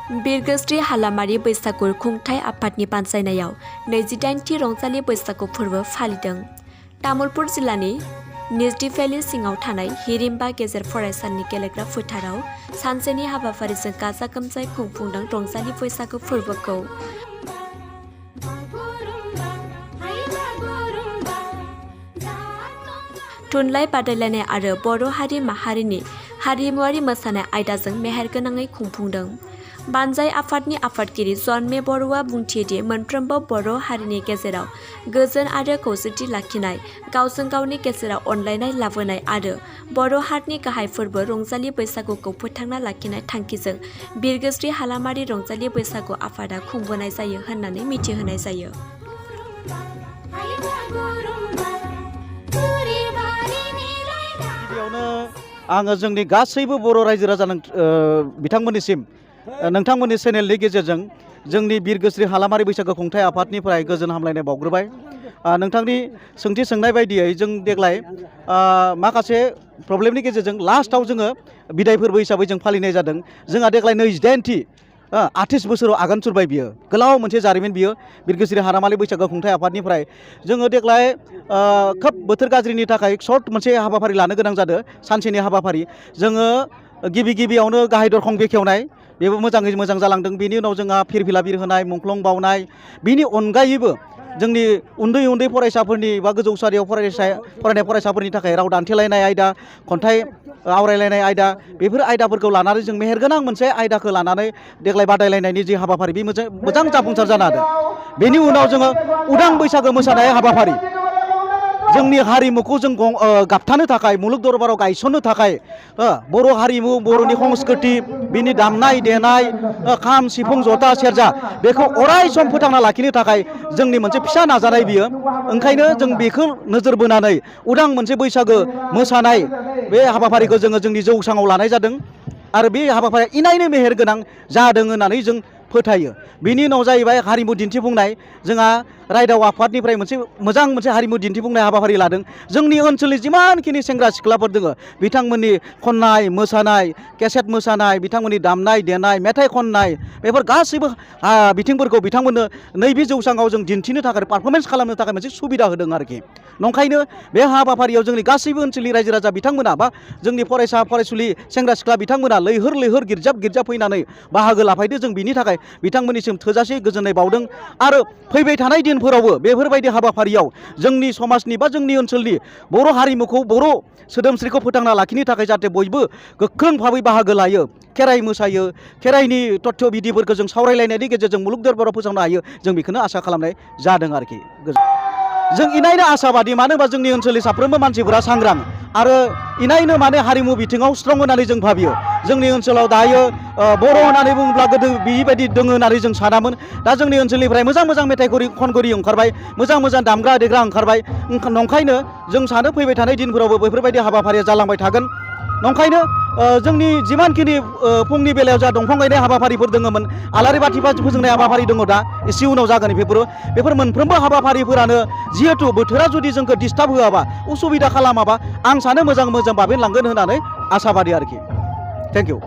बिरगोस्रि हालामारि बैसागु खुंथाय आफादनि बानजायनायाव 28थि रंजालि बैसागु फोरबो फालिदों। तामुलपुर जिल्लानि निजदिभेलि सिङाव थानाय हिरिम्बा गेजेर फरायसालिनि गेलेग्रा फोथाराव सानसेनि हाबाफारिजों गाजा गोमजायै खुंफुंदों रंजालि बैसागु फोरबोखौ। थुनलाइ बादायलायनाय आरो बर' हारि माहारिनि हारिमुआरि मोसानाय आयदाजों मेहेरगोनाङै खुंफुंदों। बानजाय आफादनि आफादगिरि जन्मे बर'आ बुंथियोदि मोनफ्रोमबो बर' हारिनि गेजेराव गोजोन आरो खौसेथि लाखिनाय, गावजों गावनि गेजेराव अनलायनाय लाबोनाय आरो बर' हारिनि गाहाय फोरबो रंजालि बैसागुखौ फोथांना लाखिनाय थांखिजों बिरगोस्रि हालामारि रंजालि बैसागु आफादा खुंबोनाय जायो होननानै मिथिहोनाय जायो। आङो जोंनि गासैबो बर' रायजो राजा बिथांमोननिसिम नोंथांमोननि चेनेलनि गेजेरजों जोंनि बिरगोस्रि हालामारि बैसागु खुंथाय आफादनिफ्राय गोजोन हामलायनाय बावग्रोबाय। नोंथांनि सोंथि सोंनाय बायदियै जों देग्लाय माखासे प्रब्लेमनि गेजेरजों लास्टआव जोङो बिदाय फोरबो हिसाबै जों फालिनाय जादों। जोंहा देग्लाय 28थि 28 बोसोराव आगान सुरबाय बियो, गोलाव मोनसे जारिमिन बियो बिरगोस्रि हालामारि बैसागु खुंथाय आफादनिफ्राय। जोङो देग्लाय खोब बोथोर गाज्रिनि थाखाय सर्ट मोनसे हाबाफारि लानो गोनां जादों, सानसेनि हाबाफारि। जोङो गिबियावनो गाहाय दरखं बेखेवनाय, बेबो मोजाङै मोजां जालांदों। बेनि उनाव जोंहा फिरफिला बिर होनाय, मुंख्लं बावनाय, बिनि अनगायैबो जोंनि उन्दै फरायसाफोरनि बा गोजौ सारियाव फरायनाय फरायसाफोरनि थाखाय राव दान्थेलायनाय आयदा, खन्थाइ आवरायलायनाय आयदा, बेफोर आयदाफोरखौ लानानै जों मेहेरगोनां मोनसे आयदाखौ लानानै देग्लाय बादायलायनायनि जि हाबाफारि बे मोजां जाफुंसार जानो हादों। बेनि उनाव जोङो उदां बैसागो मोसानाय हाबाफारि, जोंनि हारिमुखौ जों गाबथानो थाखाय, मुलुग दरबाराव गायसननो थाखाय बर' हारिमु, बर'नि संस्कृति, बिनि दामनाय देनाय, खाम सिफुं जथा सेरजा, बेखौ अराय सम फोथांना लाखिनो थाखाय जोंनि मोनसे फिसा नाजानाय बियो। ओंखायनो जों बेखौ नोजोर बोनानै उदां मोनसे बैसागो मोसानाय बे हाबाफारिखौ जोङो जोंनि जौसाङाव लानाय जादों आरो बे हाबाफारिया इनायनो मेहेरगोनां जादों होननानै जों फोथायो। बिनि उनाव जाहैबाय हारिमु दिन्थिफुंनाय। जोंहा रायदाव आफादनिफ्राय मोजां मोनसे हारिमु दिन्थिफुंनाय हाबाफारि लादों। जोंनि ओनसोलनि जिमानखिनि सेंग्रा सिख्लाफोर दङ, बिथांमोननि खननाय मोसानाय, केसेट मोसानाय, बिथांमोननि दामनाय देनाय, मेथाइ खननाय, बेफोर गासैबो बिथिंफोरखौ बिथांमोननो नैबे जौसाङाव जों दिन्थिनो थाखाय, पारफरमेन्स खालामनो थाखाय मोनसे सुबिदा होदों आरोखि। नंखायनो बे हाबाफारियाव जोंनि गासैबो ओनसोलनि रायजो राजा बिथांमोना बा जोंनि फरायसा फरायसुलि सेंग्रा सिख्ला बिथांमोना लैहोर गिर्जाब फैनानै बाहागो लाफैदो। जों बिनि थाखाय बिथांमोननिसिम थोजासे गोजोननाय बावदों आरो फैबाय थानाय दिनफोरावबो बेफोरबायदि हाबाफारियाव जोंनि समाजनि बा जोंनि ओनसोलनि बर' हारिमुखौ, बर' सोदोमस्रिखौ फोथांना लाखिनो थाखाय जाहाथे बयबो गोख्रों भाबै बाहागो लायो, खेराइ मोसायो, खेराइनि तथ्य बिधिफोरखौ जों सावरायलायनायनि गेजेरजों मुलुग दरबाराव फोसावनो हायो, जों बेखौनो आसा खालामनाय जादों आरोखि। जों इनायनो आसाबादि, मानो होनबा जोंनि ओनसोलनि साफ्रोमबो मानसिफोरा सांग्रां आरो इनायनो माने हारिमु बिथिङाव स्ट्रं होननानै जों भाबियो। जोंनि ओनसोलाव दायो बर' होननानै बुङोब्ला गोदो बेबायदि दङ होननानै जों सानामोन। दा जोंनि ओनसोलनिफ्राय मोजां मेथाइ खनगिरि ओंखारबाय, मोजां दामग्रा देग्रा ओंखारबाय। नंखायनो जों सानो फैबाय थानाय दिनफोरावबो बेफोरबायदि हाबाफारिया जालांबाय थागोन। नंखायनो जोंनि जिमानखिनि फुंनि बेलायाव जा दंफां गायनाय हाबाफारिफोर दङमोन, आलारि बाथि फोजोंनाय हाबाफारि दङ, दा एसे उनाव जागोन। बेफोर मोनफ्रोमबो हाबाफारिफोरानो जिहेथु बोथोरा जुदि जोंखौ डिस्टार्ब होआबा, उसुबिदा खालामाबा, आं सानो मोजां भाबै लांगोन होननानै आसाबादि आरोखि। Thank you.